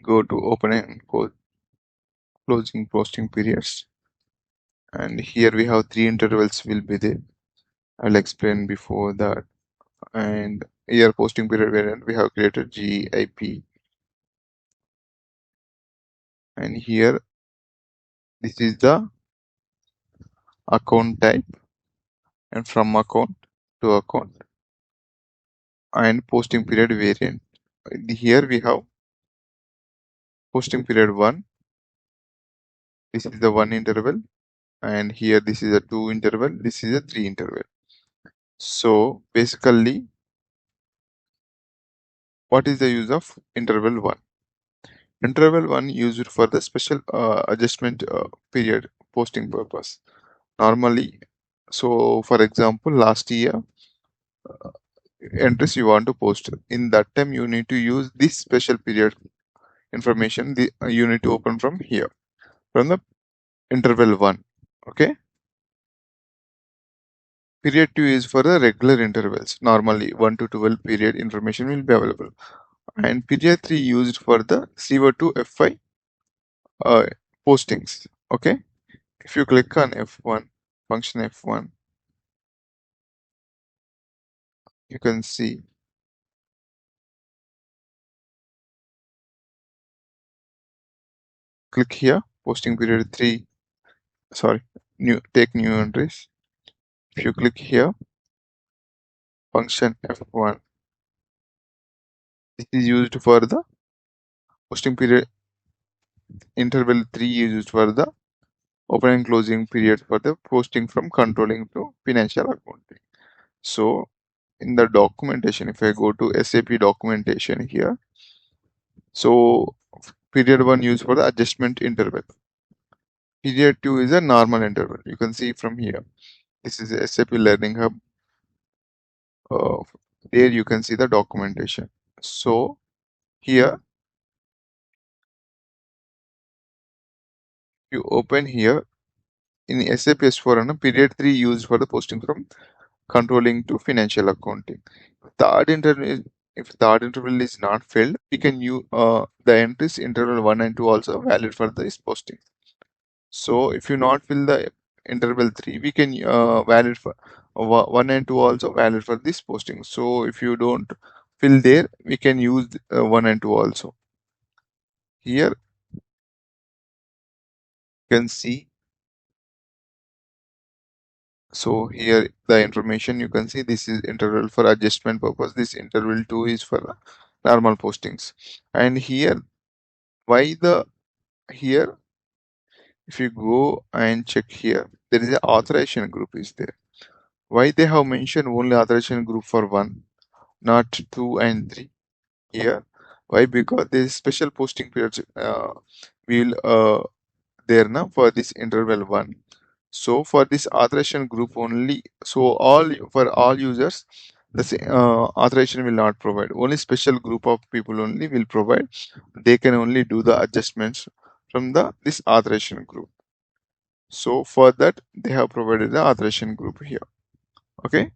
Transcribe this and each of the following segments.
go to open and closing posting periods, and here we have 3 intervals will be there. I'll explain before that. And here posting period variant we have created GIP, and here this is the account type, and from account to account, and posting period variant. Here we have posting period 1, this is the 1 interval, and here this is a 2 interval, this is a 3 interval. So basically, what is the use of interval 1? Interval 1 used for the special adjustment period posting purpose. Normally, so for example, last year entries you want to post, in that time you need to use this special period information. You need to open from here, from the interval 1. Okay. Period 2 is for the regular intervals. Normally 1 to 12 period information will be available. And period 3 used for the CO2 FI postings. Okay. If you click on F1, function F1, you can see, click here, posting period 3, sorry, take new entries. If you click here, function F1, this is used for the posting period. Interval 3 is used for the open and closing period for the posting from controlling to financial accounting. So in the documentation, if I go to SAP documentation here, so period 1 used for the adjustment interval. Period 2 is a normal interval. You can see from here. This is SAP Learning Hub. There you can see the documentation. So here you open here in SAP S4HANA, period 3 used for the posting from controlling to financial accounting. If third interval is not filled, we can use the entries interval 1 and 2 also valid for this posting. So if you not fill the interval 3, we can valid for 1 and 2 also valid for this posting. So if you don't fill there, we can use 1 and 2 also. Here you can see, so here the information you can see, this is interval for adjustment purpose, this interval 2 is for normal postings. And here, why the here, if you go and check here, there is a authorization group is there. Why they have mentioned only authorization group for 1, not 2 and 3 here? Why? Because there is special posting periods will there now for this interval 1. So for this authorization group only, so for all users, the authorization will not provide. Only special group of people only will provide. They can only do the adjustments from this authorization group. So for that, they have provided the authorization group here. Okay,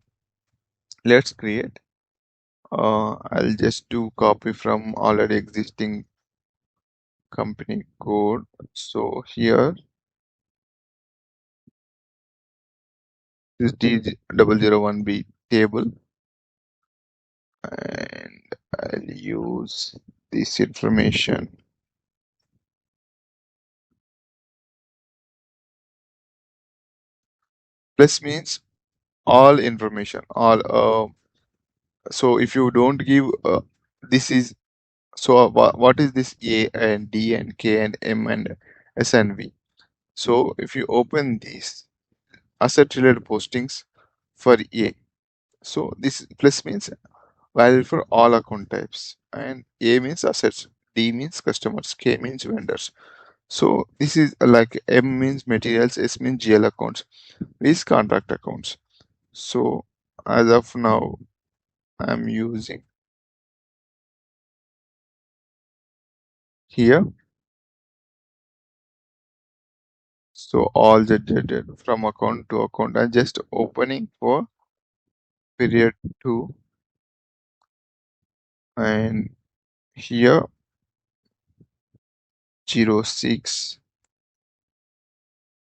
let's create. I'll just do copy from already existing company code. So here is D001B table, and I'll use this information. Plus means all information, all. So if you don't give this is, so what is this A and D and K and M and S and V? So if you open these asset related postings for A, so this plus means valid for all account types, and A means assets, D means customers, K means vendors. So this is like M means materials, S means GL accounts, V is contract accounts. So as of now, I'm using here. So all the from account to account. I'm just opening for period 2, and here 06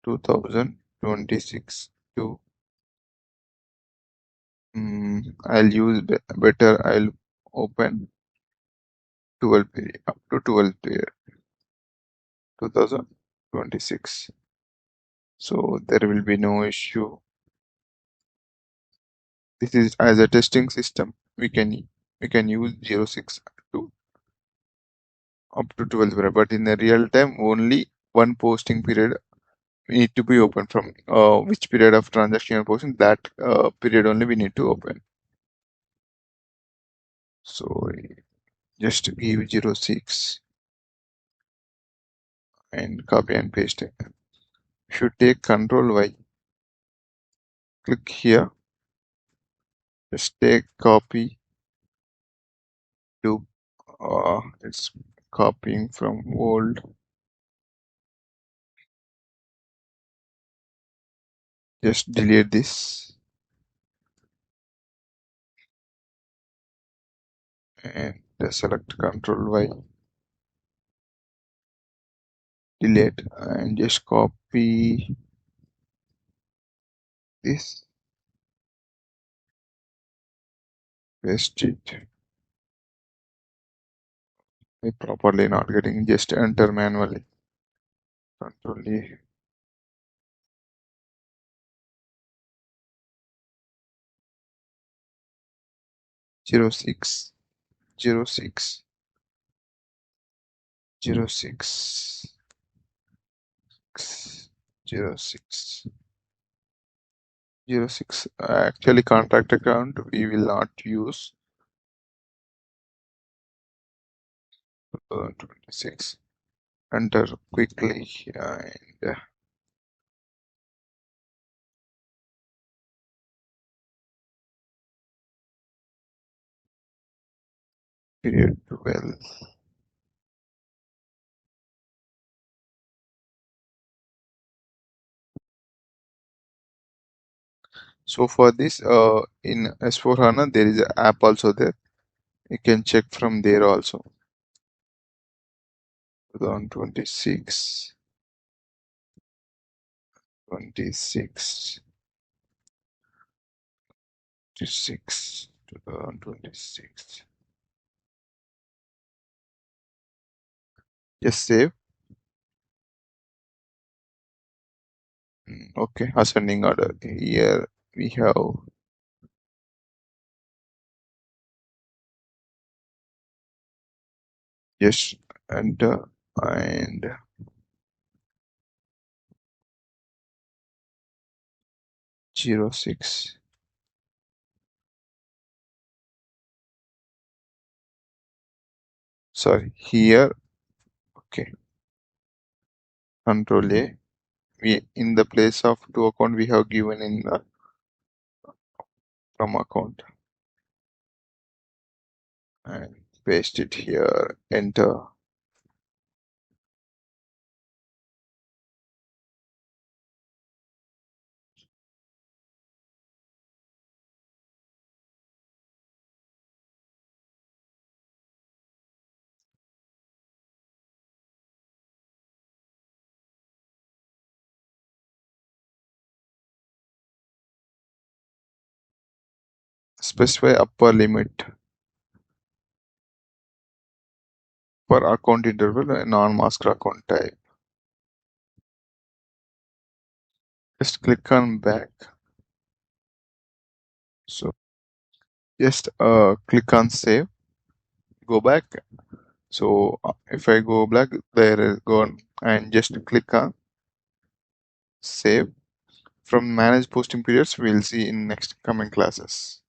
2026 to I'll use better. I'll open 12 period up to 12 period 2026. So there will be no issue. This is as a testing system. We can use 06 to up to 12 period, but in the real time only one posting period need to be open from which period of transaction you're posting, that period only we need to open. So just give 06 and copy and paste it. Should take Control Y, click here, just take copy to it's copying from old, just delete this and select Control Y, delete, and just copy this, paste it. I properly not getting, just enter manually. Control A. 06 06 06 06 06. Actually, contract account we will not use 26. Enter quickly and period 12. So for this, in S4HANA there is an app also there. You can check from there also. 2026, 26, 26, 2026. Just save. Okay, ascending order. Here we have just enter and 06. Sorry, here. Okay, Control A. We in the place of to account we have given in the from account and paste it here. Enter. Specify upper limit for account interval and non-master account type. Just click on back. So just click on save. Go back. So if I go back, there is gone, and just click on save. From manage posting periods, we'll see in next coming classes.